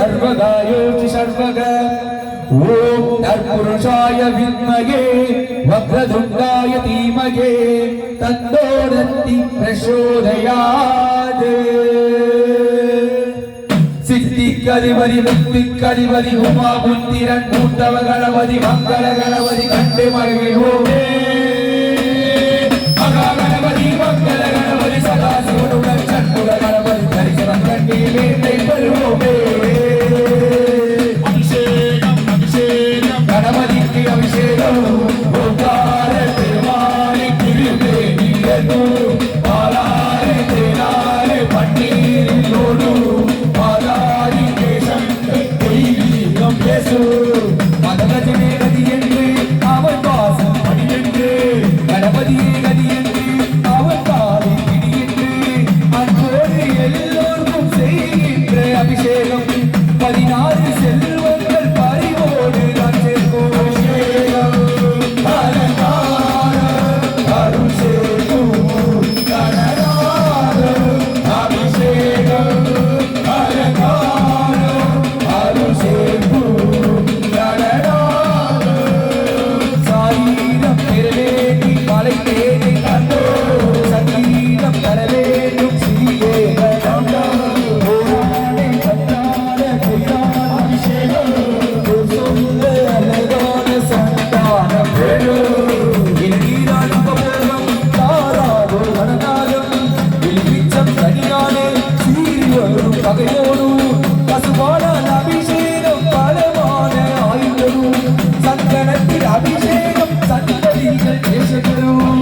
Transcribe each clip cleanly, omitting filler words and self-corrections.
सर्वगायोति सर्वग ओम तत्पुरुषाय विद्महे वक्रतुण्डाय धीमहि तन्नो दन्ति प्रचोदयात् सिद्धिकरिवरि मुक्तिकरिवरि उमा बुद्धिरन् मूर्तव गणपति मंगल गणपति कंठे मगिलोमे मगा गणपति मंगल गणपति सदा शिवनुगं चंडुल गणपति दर्शनं कंठे वेटे बलोमे अभिषेकं गणपति के अभिषेकं ओंकार देवानि किरिते नियतु आलारे तेनारे पन्नीर लोडु மதகதியே கதி என்று அவன் வாசம் படி என்று கணபதியே கதி என்று அவன் காலை பிடி என்று அன்போடு எல்லோருக்கும் செய்கின்ற அபிஷேகம் 16 செல்வங்கள் பறிவோடு நான் சேர்க்கும் அபிஷேகம் அருள் சேர்க்கும் அபிஷேகம் அருள் சேர்க்கும் அபிஷேகம் சந்ததிகள் தேசங்களும்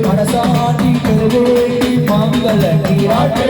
மனசாந்தி பெருவேண்டி மாங்கல நீராட்டே